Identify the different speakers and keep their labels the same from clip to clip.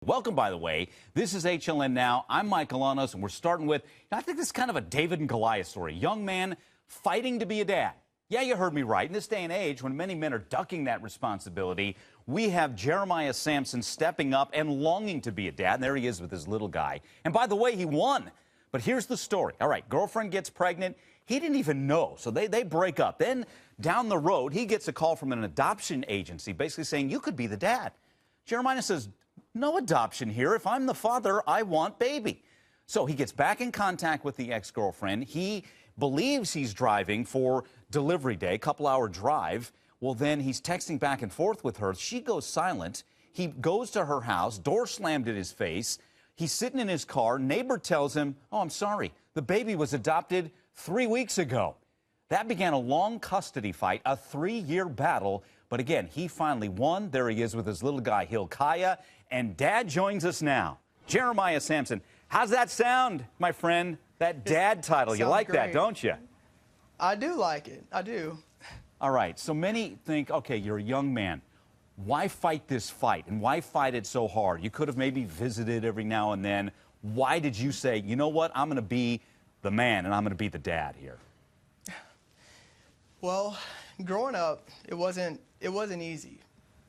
Speaker 1: Welcome, by the way. This is HLN Now. I'm Mike Galanos, and we're starting with, I think this is kind of a David and Goliath story. Young man fighting to be a dad. Yeah, you heard me right. In this day and age, when many men are ducking that responsibility, we have Jeremiah Sampson stepping up and longing to be a dad. And there he is with his little guy. And by the way, he won. But here's the story. All right, girlfriend gets pregnant. He didn't even know, so they break up. Then down the road, he gets a call from an adoption agency basically saying, you could be the dad. Jeremiah says, no adoption here. If I'm the father, I want baby. So he gets back in contact with the ex-girlfriend. He believes he's driving for delivery day, couple-hour drive. Well, then he's texting back and forth with her. She goes silent. He goes to her house, door slammed in his face. He's sitting in his car. Neighbor tells him, oh, I'm sorry, the baby was adopted 3 weeks ago. That began a long custody fight, a 3-year battle. But again, he finally won. There he is with his little guy, Hilkiah. And Dad joins us now. Jeremiah Sampson. How's that sound, my friend? That dad title. You like that, don't you?
Speaker 2: I do like it. I do.
Speaker 1: All right. So many think, okay, you're a young man. Why fight this fight? And why fight it so hard? You could have maybe visited every now and then. Why did you say, you know what, I'm going to be the man and I'm going to be the dad here?
Speaker 2: Well, growing up, it wasn't easy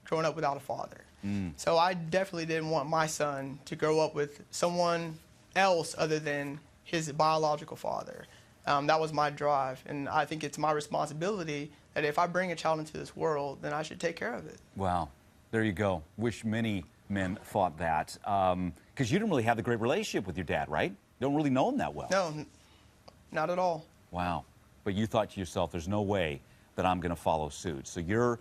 Speaker 2: growing up without a father. So I definitely didn't want my son to grow up with someone else other than his biological father. That was my drive, and I think it's my responsibility that if I bring a child into this world, then I should take care of it.
Speaker 1: Wow. There you go. Wish many men thought that. Because you didn't really have the great relationship with your dad, right? You don't really know him that well.
Speaker 2: No, not at all.
Speaker 1: Wow. But you thought to yourself, there's no way that I'm going to follow suit. So you're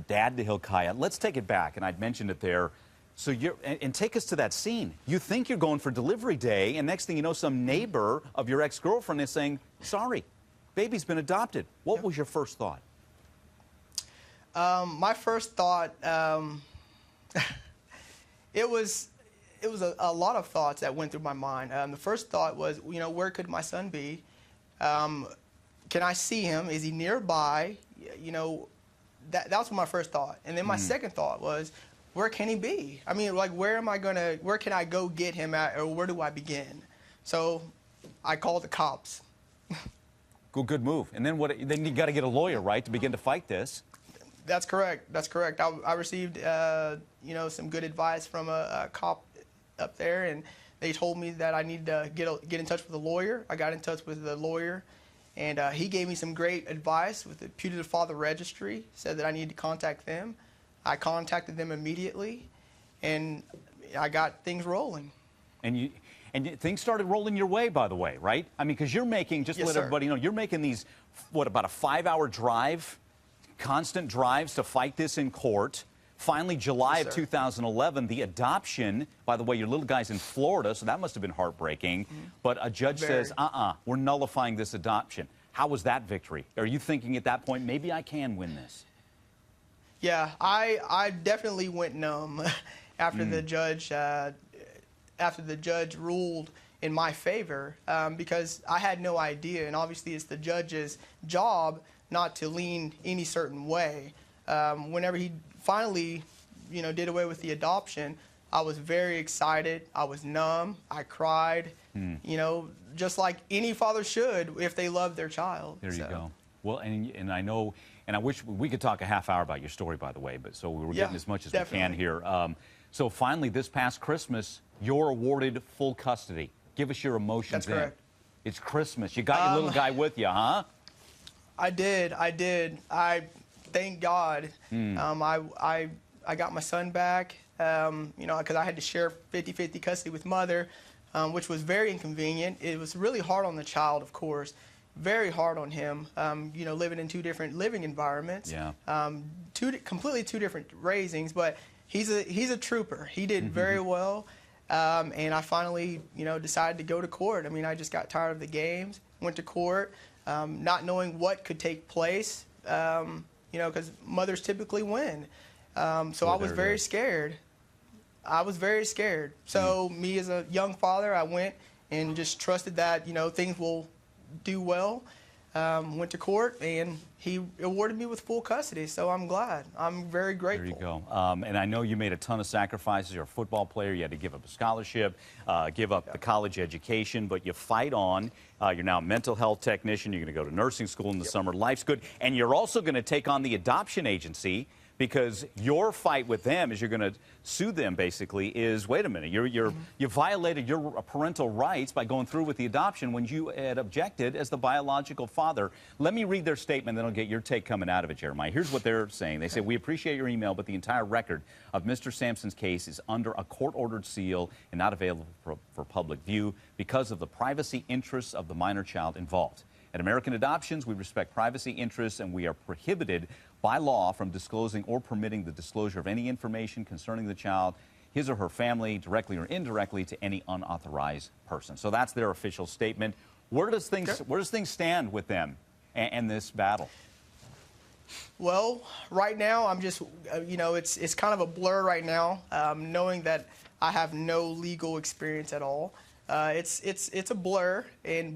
Speaker 1: dad to Hilkiah. Let's take it back, and I'd mentioned it there. So and take us to that scene. You think you're going for delivery day, and next thing you know, some neighbor of your ex-girlfriend is saying, sorry, baby's been adopted. What was your first thought?
Speaker 2: My first thought, it was a lot of thoughts that went through my mind. The first thought was, you know, where could my son be? Can I see him? Is he nearby? You know, that was my first thought. And then my second thought was, where can he be? I mean, like, where can I go get him at, or where do I begin? So I called the cops.
Speaker 1: Good move. And then what? Then you got to get a lawyer, right, to begin to fight this.
Speaker 2: That's correct. That's correct. I received, you know, some good advice from a cop up there, and they told me that I need to get in touch with a lawyer. I got in touch with the lawyer, and he gave me some great advice with the putative father registry. Said that I need to contact them. I contacted them immediately, and I got things rolling. And
Speaker 1: things started rolling your way, by the way, right? I mean, because you're making, just to let everybody know, you're making these, what, about a 5-hour drive, constant drives to fight this in court. Finally, July of 2011, the adoption, by the way, your little guy's in Florida, so that must have been heartbreaking. But a judge says, we're nullifying this adoption. How was that victory? Are you thinking at that point, maybe I can win this?
Speaker 2: Yeah, I definitely went numb after the judge ruled in my favor, because I had no idea, and obviously it's the judge's job not to lean any certain way. Whenever he finally, you know, did away with the adoption, I was very excited. I was numb. I cried. You know, just like any father should if they love their child.
Speaker 1: There you go. Well, and I know, and I wish we could talk a half hour about your story, by the way, but so we were getting as much as we can here. So finally, this past Christmas, you're awarded full custody. Give us your emotions.
Speaker 2: That's correct.
Speaker 1: It's Christmas. You got your little guy with you, huh?
Speaker 2: I did. I thank God. I got my son back, you know, because I had to share 50-50 custody with mother, which was very inconvenient. It was really hard on the child, of course. Very hard on him, you know, living in 2 different living environments. Yeah. Completely 2 different raisings, but he's a trooper. He did very well, and I finally, you know, decided to go to court. I mean, I just got tired of the games, went to court, not knowing what could take place, you know, because mothers typically win. So I was very scared. I was very scared. So me as a young father, I went and just trusted that, you know, things will do well. went to court, and he awarded me with full custody. So I'm glad. I'm very grateful.
Speaker 1: There you go. And I know you made a ton of sacrifices. You're a football player. You had to give up a scholarship, give up the college education, but you fight on. You're now a mental health technician. You're going to go to nursing school in the summer. Life's good. And you're also going to take on the adoption agency, because your fight with them is you're going to sue them, basically, is, wait a minute, you violated your parental rights by going through with the adoption when you had objected as the biological father. Let me read their statement, then I'll get your take coming out of it, Jeremiah. Here's what they're saying. They say, we appreciate your email, but the entire record of Mr. Sampson's case is under a court-ordered seal and not available for public view because of the privacy interests of the minor child involved. At American Adoptions, we respect privacy interests, and we are prohibited by law from disclosing or permitting the disclosure of any information concerning the child, his or her family, directly or indirectly, to any unauthorized person. So that's their official statement. Where does things stand with them and this battle?
Speaker 2: Well, right now, I'm just, it's kind of a blur right now, knowing that I have no legal experience at all. It's a blur,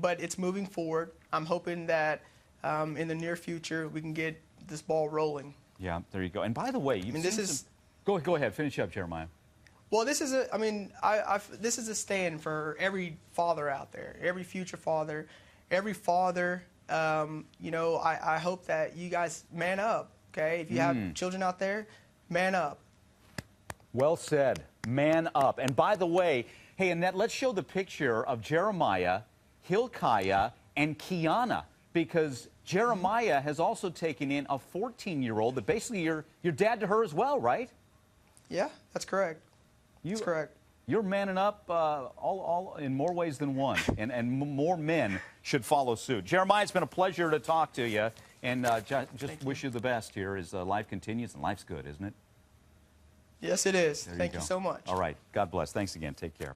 Speaker 2: but it's moving forward. I'm hoping that in the near future we can get this ball rolling.
Speaker 1: Yeah, there you go. And by the way, go ahead, finish up, Jeremiah.
Speaker 2: Well, this is this is a stand for every father out there, every future father, every father. I hope that you guys man up. Okay, if you have children out there, man up.
Speaker 1: Well said. Man up. And by the way, hey, Annette, let's show the picture of Jeremiah, Hilkiah, and Kiana, because Jeremiah has also taken in a 14-year-old that basically you're dad to her as well, right?
Speaker 2: Yeah, that's correct. That's correct.
Speaker 1: You're manning up all in more ways than one, and more men should follow suit. Jeremiah, it's been a pleasure to talk to you, and just wish you the best here as life continues, and life's good, isn't it?
Speaker 2: Yes, it is. Thank you so much.
Speaker 1: All right. God bless. Thanks again. Take care.